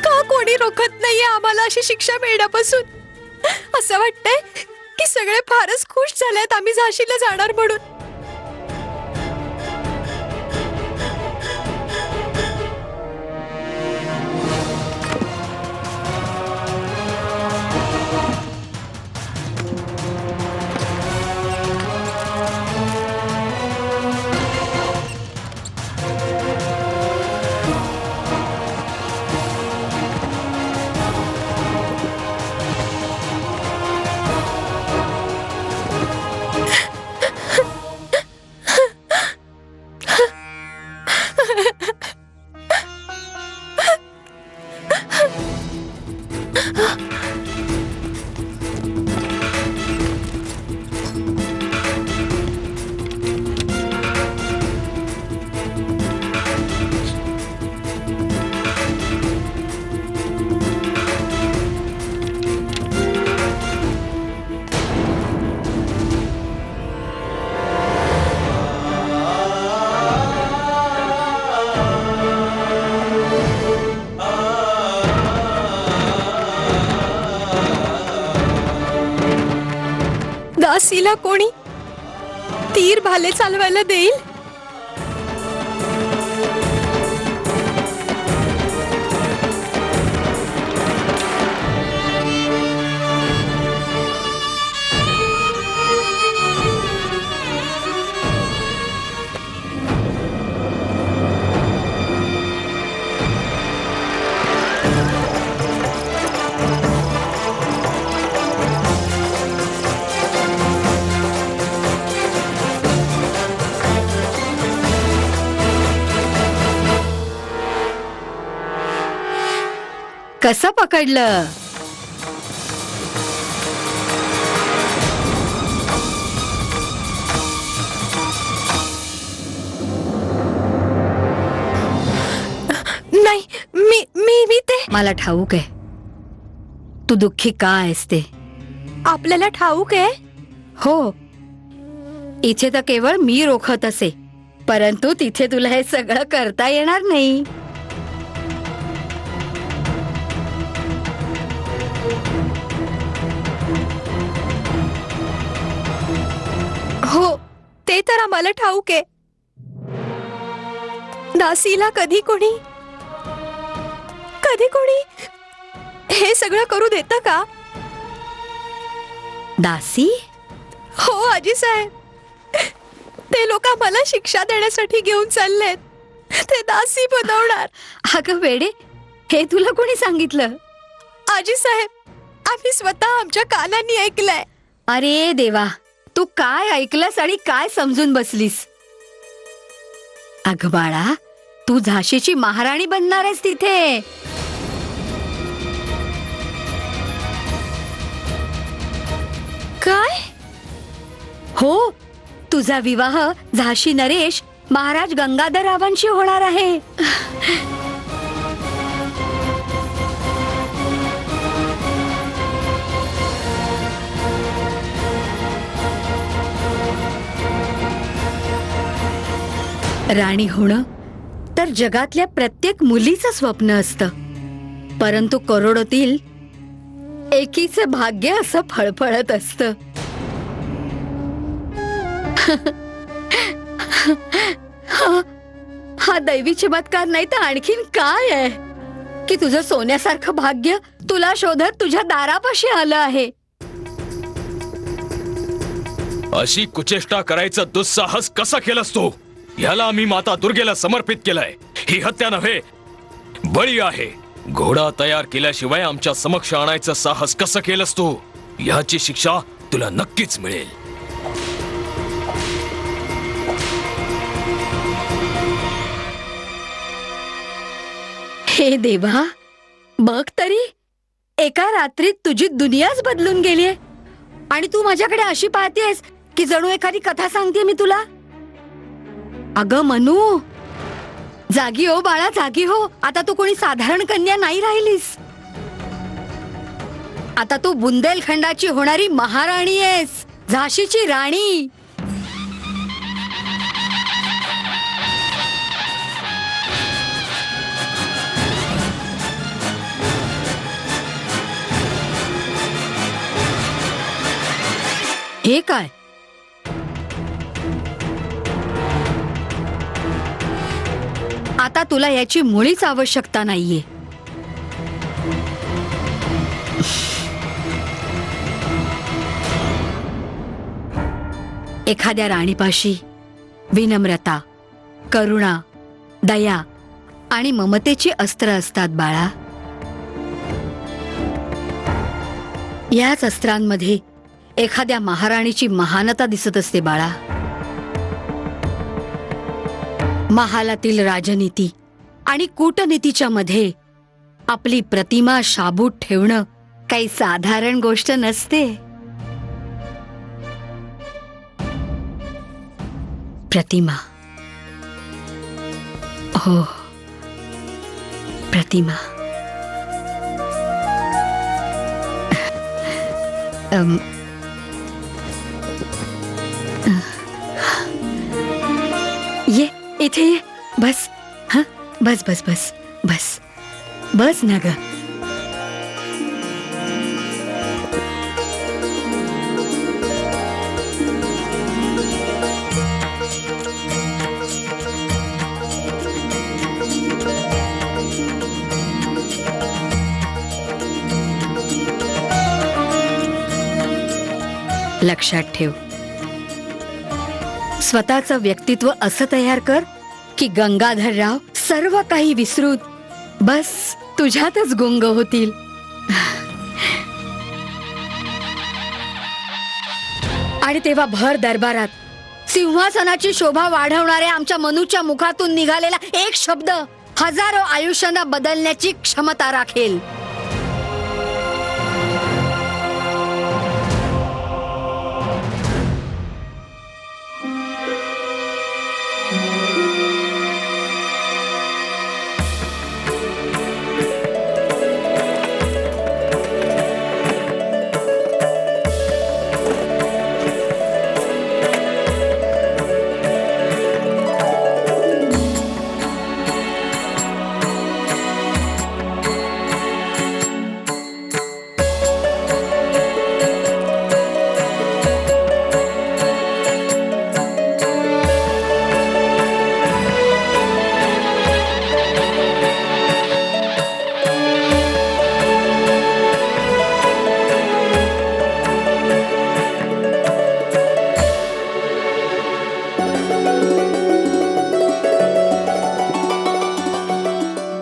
का कोणी रोखत नाहीये आम्हाला अशी शिक्षा मिळण्यापासून? असं वाटतंय की सगळे फारच खुश झालेत आम्ही झाशीला जाणार म्हणून. दासीला कोणी तीर भाले चालवायला देईल? कसं पकडलं? नाही, मी ते. मला ठाऊक आहे तू दुःखी का आहेस ते. आपल्याला ठाऊक आहे? हो, इथे तर केवळ मी रोखत असे, परंतु तिथे तुला हे सगळं करता येणार नाही. हो, ते तर आम्हाला ठाऊक आहे. दासीला कधी कोणी हे सगळं करू देतं का? दासी? हो आजी साहेब, ते लोक मला शिक्षा देण्यासाठी घेऊन चाललेत. ते दासी बनवणार. अगं वेडे, हे तुला कोणी सांगितलं? आजी साहेब, आम्ही स्वतः आमच्या कानांनी ऐकलंय. अरे देवा, तू काय ऐकलंस आणि काय समजून बसलीस? अगं बाळा, तू झाशीची महाराणी बनणार आहेस तिथे. काय? हो, तुझा विवाह झाशी नरेश महाराज गंगाधररावांशी होणार आहे. राणी होणं तर जगातल्या प्रत्येक मुलीचं स्वप्न असतं, परंतु करोडोतील एकीचे भाग्य असं फळफळत असतं. हा दैवी चमत्कार नाही तर आणखीन काय आहे की तुझं सोन्यासारखं भाग्य तुला शोधत तुझ्या दारापाशी आलं आहे. अशी कुचेष्टा करायचं दुस्साहस कसा केलंस तू? ह्याला आम्ही माता दुर्गेला समर्पित केलंय. ही हत्या नव्हे, बळी आहे. घोडा तयार केल्याशिवाय आमच्या समक्ष आणायचं साहस कसं केलंस तू? ह्याची शिक्षा तुला नक्कीच मिळेल. हे देवा, बघ तरी, एका रात्रीत तुझी दुनियाच बदलून गेलीये आणि तू माझ्याकडे अशी पाहतेस की जणू एखादी कथा सांगते मी तुला. अगं मनू, जागी हो बाळा, जागी हो. आता तू कोणी साधारण कन्या नाही राहिलीस. आता तू बुंदेलखंडाची होणारी महाराणी आहेस, झाशीची राणी. हे काय? आता तुला याची मुळीच आवश्यकता नाहीये. एखाद्या राणीपाशी विनम्रता, करुणा, दया आणि ममतेची अस्त्र असतात बाळा. याच अस्त्रांमध्ये एखाद्या महाराणीची महानता दिसत असते बाळा. महालातील राजनीती आणि कूटनीतीच्या मध्ये आपली प्रतिमा शाबूत ठेवणं काही साधारण गोष्ट नसते. प्रतिमा, हो, प्रतिमा. ये इथे ये. बस. हा, बस बस बस बस बस ना ग. लक्षात ठेव, स्वतःचं व्यक्तित्व असं तयार कर की गंगाधरराव सर्व काही विसरून बस तुझ्यातच गुंग होतील. आणि तेव्हा भर दरबारात सिंहासनाची शोभा वाढवणाऱ्या आमच्या मनूच्या मुखातून निघालेला एक शब्द हजारो आयुष्यांना बदलण्याची क्षमता राखेल.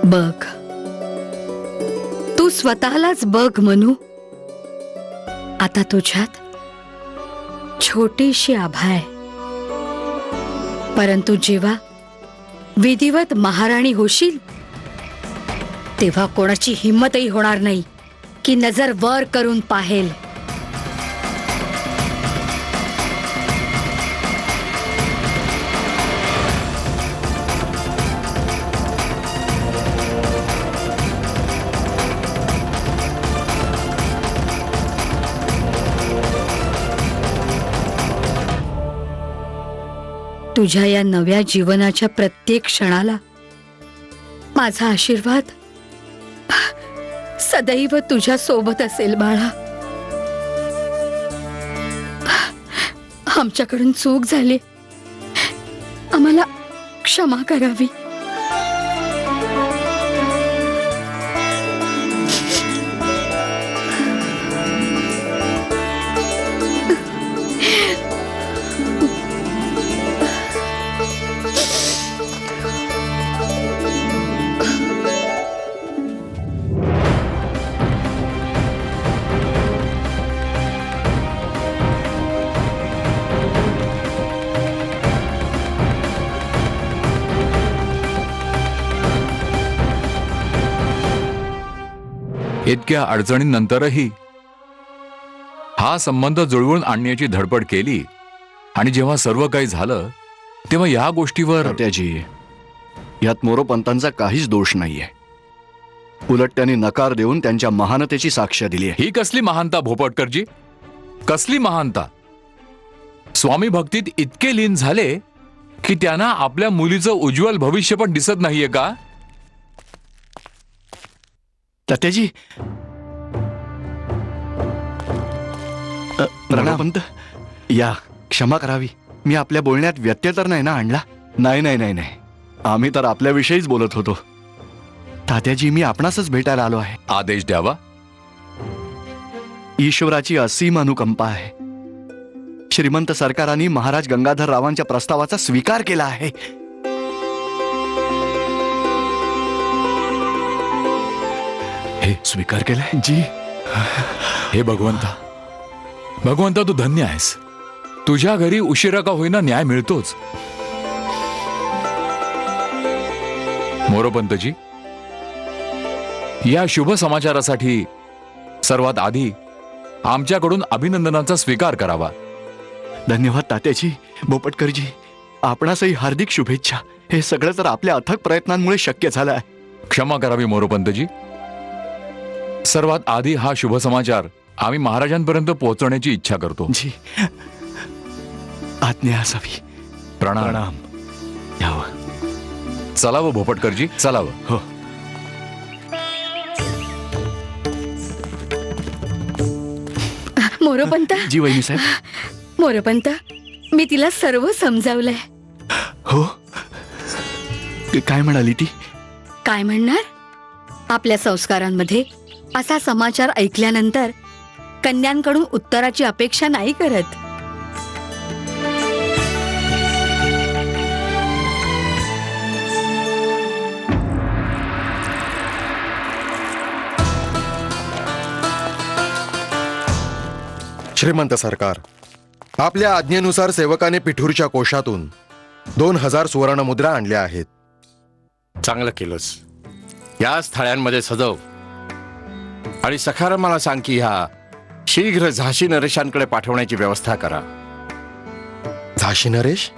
बघ, तू स्वतःलाच बघ मनू. आता तुझ्यात छोटीशी आभा आहे, परंतु जेव्हा विधिवत महाराणी होशील तेव्हा कोणाची हिंमतही होणार नाही की नजर वर करून पाहेल. तुझ्या या नव्या जीवनाच्या प्रत्येक क्षणाला माझा आशीर्वाद सदैव तुझ्या सोबत असेल बाळा. आमच्याकडून चूक झाली, आम्हाला क्षमा करावी. इतक्या अडचणींनंतरही हा संबंध जुळवून आणण्याची धडपड केली. आणि जेव्हा सर्व काही झालं तेव्हा या गोष्टीवर तात्याजी, यात मोरोपंतांचा काहीच दोष नाहीये. उलट त्यांनी नकार देऊन त्यांच्या महानतेची साक्ष दिली आहे. ही कसली महानता भोपटकरजी, कसली महानता? स्वामी भक्तीत इतके लीन झाले की त्यांना आपल्या मुलीचं उज्ज्वल भविष्य पण दिसत नाहीये का? तात्याजी, प्रणाम. या क्षमा करावी, मी आपल्या बोलण्यात व्यत्यय तर नाही ना आणला? नाही नाही नाही नाही, आम्ही तर आपल्याविषयीच बोलत होतो. तात्याजी, मी आपणासच भेटायला आलो आहे. आदेश द्यावा. ईश्वराची असीम अनुकंपा आहे. श्रीमंत सरकारांनी महाराज गंगाधर रावांच्या प्रस्तावाचा स्वीकार केला आहे. हे स्वीकार केलाय जी? हे भगवंता, भगवंता तू धन्य आहेस. तुझ्या घरी उशिरा का होईना न्याय मिळतोच. मोरोपंतजी, या शुभ समाचारासाठी सर्वात आधी आमच्याकडून अभिनंदनाचा स्वीकार करावा. धन्यवाद तात्याजी. बोपटकरजी, आपणासही हार्दिक शुभेच्छा. हे सगळं तर आपल्या अथक प्रयत्नांमुळे शक्य झालं आहे. क्षमा करावी मोरोपंतजी. सर्वात आधी हा शुभ समाचार आम्ही महाराजांपर्यंत पोहोचवण्याची इच्छा करतो. जी, आज्ञा असावी. प्रणाम. प्रणाम. यावं. चलावं भोपटकरजी, चलावं. हो. मोरोपंत, जी वहिनी साहेब. मोरोपंत, मी तिला सर्व समजावलंय. हो, काय म्हणाली ती? काय म्हणणार? आपल्या संस्कारांमध्ये असा समाचार ऐकल्यानंतर कन्यांकडून उत्तराची अपेक्षा नाही करत. श्रीमंत सरकार, आपल्या आज्ञेनुसार सेवकाने पिठूरच्या कोशातून 2000 सुवर्णमुद्रा आणल्या आहेत. चांगलं केलंस. याच थाळ्यांमध्ये सजव आणि सखारा मला सांग की ह्या शीघ्र झाशी नरेशांकडे पाठवण्याची व्यवस्था करा. झाशी नरेश?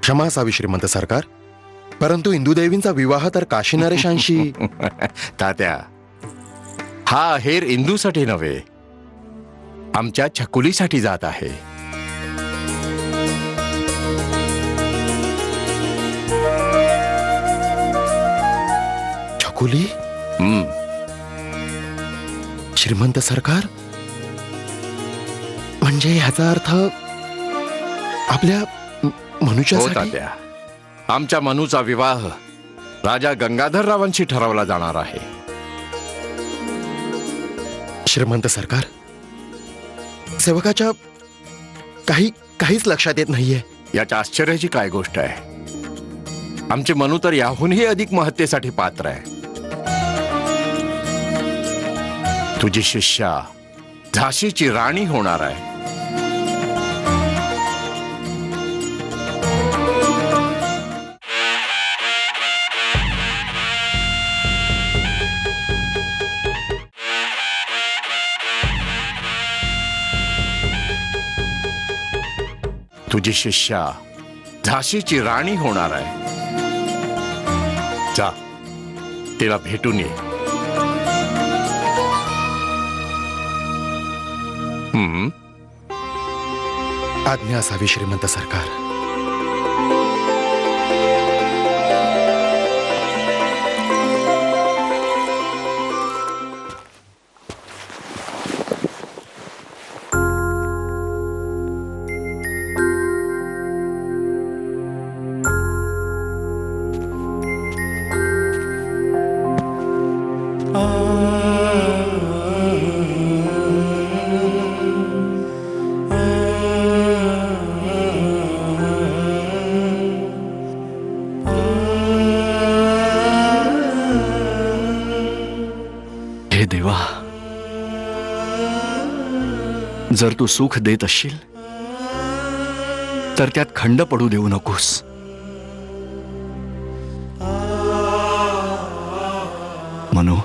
क्षमा असावी श्रीमंत सरकार, परंतु इंदुदेवींचा विवाह तर काशी नरेशांशी. तात्या, हा अहेर इंदूसाठी नव्हे, आमच्या छकुलीसाठी जात आहे. छकुली? श्रीमंत सरकार, म्हणजे ह्याचा अर्थ आपल्या हो मनुष्यासाठी? तात्या, आमच्या मनूचा विवाह राजा गंगाधररावांशी ठरवला जाणार आहे. श्रीमंत सरकार, सेवकाच्या काहीच लक्षात येत नाहीये. याच्या आश्चर्याची काय गोष्ट आहे? आमचे मनू तर याहूनही अधिक महत्तेसाठी पात्र आहे. तुझी शिष्या झाशीची राणी होणार आहे. तुझी शिष्या झाशीची राणी होणार आहे. जा, तिला भेटून ये. आज्ञा असावी श्रीमंत सरकार. हे देवा, जर तू सुख देत असशील तर त्यात खंड पडू देऊ नकोस. मनो,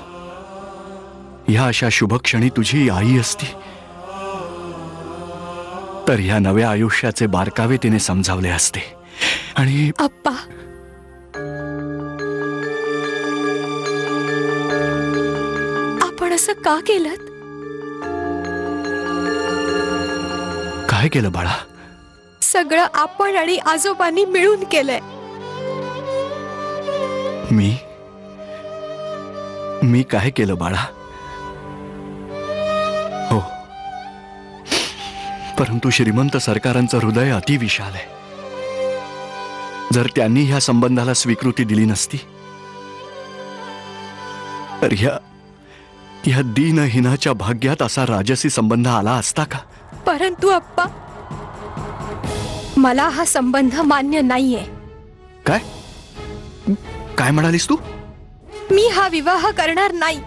ह्या अशा शुभ क्षणी तुझी आई असती तर ह्या नव्या आयुष्याचे बारकावे तिने समजावले असते. आणि आप्पा, आपण असं का केलं? काय केलं बाळा? सगळं आपण आणि आजोबांनी मिळून केलंय. मी काय केलं बाळा? हो, परंतु श्रीमंत सरकारांचं हृदय अतिविशाल आहे. जर त्यांनी ह्या संबंधाला स्वीकृती दिली नसती तर ह्या दीनहीनाच्या भाग्यात असा राजसी संबंध आला असता का? परंतु अप्पा, मला हा संबंध मान्य नाहीये. काय काय म्हणालीस तू? मी हा विवाह करणार नाही.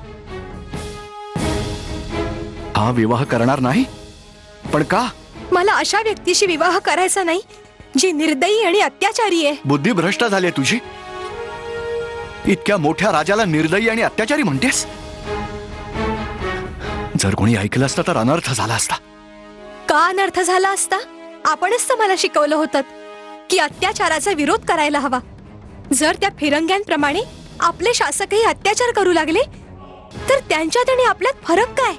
हा विवाह करणार नाही? पण का? मला अशा व्यक्तीशी विवाह करायचा नाही जी निर्दयी आणि अत्याचारी आहे. बुद्धी भ्रष्ट झाली आहे तुझी. इतक्या मोठ्या राजाला निर्दयी आणि अत्याचारी म्हणतेस? जर कोणी ऐकलं असतं तर अनर्थ झाला असता. का अनर्थ झाला असता? आपणच तर मला शिकवलं होतं की अत्याचाराचा विरोध करायला हवा. जर त्या फिरंग्यांप्रमाणे आपले शासकही अत्याचार करू लागले तर त्यांच्यात आणि आपल्यात फरक काय?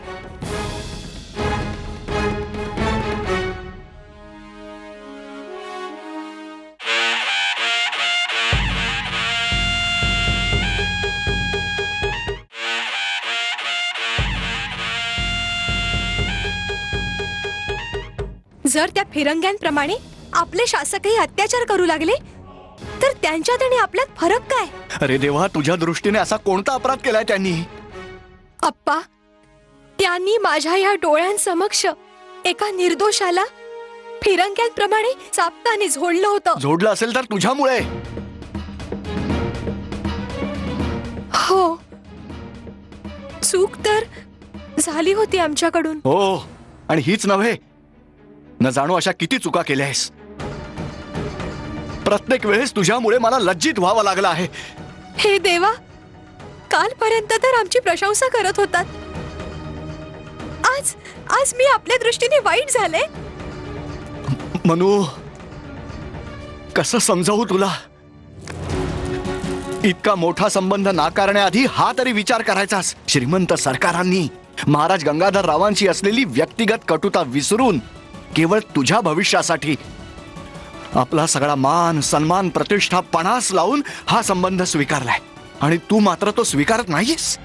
जर त्या फिरंग्यांप्रमाणे आपले शासकही अत्याचार करू लागले तर त्यांच्यात आणि आपल्यात फरक काय? अरे देवा, तुझ्या दृष्टीने असा कोणता अपराध केलाय त्यांनी? अप्पा, त्यांनी माझ्या या डोळ्यांसमक्ष एका निर्दोषाला फिरंग्यांप्रमाणे चापताने झोडलं होतं. जोडलं असेल तर तुझ्यामुळे. हो, चूक तर झाली होती आमच्याकडून. हो, आणि हीच नव्हे, न जाणू अशा किती चुका केल्या आहेस. प्रत्येक वेळेस तुझ्यामुळे मला लज्जित व्हावं लागलं आहे. हे देवा, कालपर्यंत तर आमची प्रशंसा करत होतात. आज मी आपल्या दृष्टीने वाईट झाले. मनू, कसं समजावू तुला? इतका मोठा संबंध नाकारण्याआधी हा तरी विचार करायचास. श्रीमंत सरकारांनी महाराज गंगाधर रावांची असलेली व्यक्तिगत कटुता विसरून केवळ तुझ्या भविष्यासाठी आपला सगळा मान सन्मान प्रतिष्ठा पणास लावून हा संबंध स्वीकारलाय, आणि तू मात्र तो स्वीकारत नाहीस.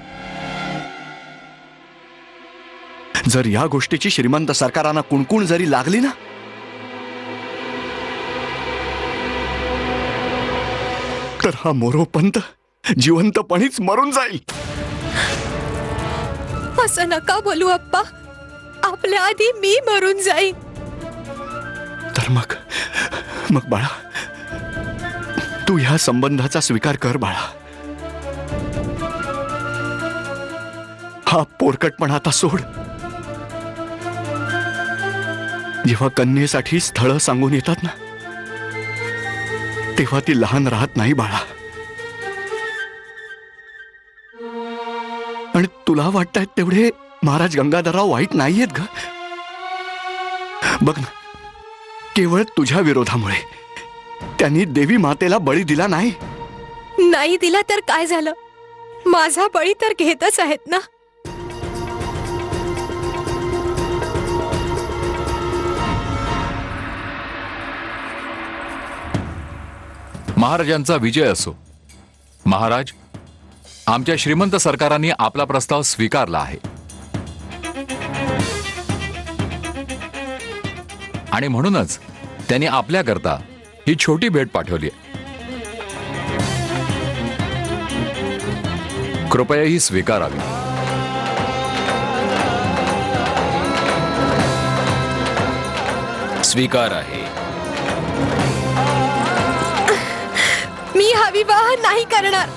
जर या गोष्टीची श्रीमंत सरकारांना कुणकुण जरी लागली ना, तर हा मोरोपंत जिवंतपणीच मरून जाईल. असं नका बोलू अप्पा. आपल्या आधी मी मरून जाईन. तर मग बाळा, तू ह्या संबंधाचा स्वीकार कर बाळा. हा पोरकटपणा आता सोड. जेव्हा कन्येसाठी स्थळ सांगून येतात ना, तेव्हा ती लहान राहत नाही बाळा. आणि तुला वाटतायत तेवढे महाराज गंगाधरराव वाईट नाहीयेत ग. बघ ना, केवळ तुझ्या विरोधामुळे त्यांनी देवी मातेला बळी दिला नाही. नाही दिला तर काय झालं? माझा बळी तर घेतच आहेत ना. महाराजांचा विजय असो. महाराज, आमच्या श्रीमंत सरकारांनी आपला प्रस्ताव स्वीकारला आहे, आणि म्हणूनच त्यांनी आपल्याकरता ही छोटी भेट पाठवली. कृपया ही स्वीकारावी. स्वीकार आहे. मी हा विवाह नाही करणार.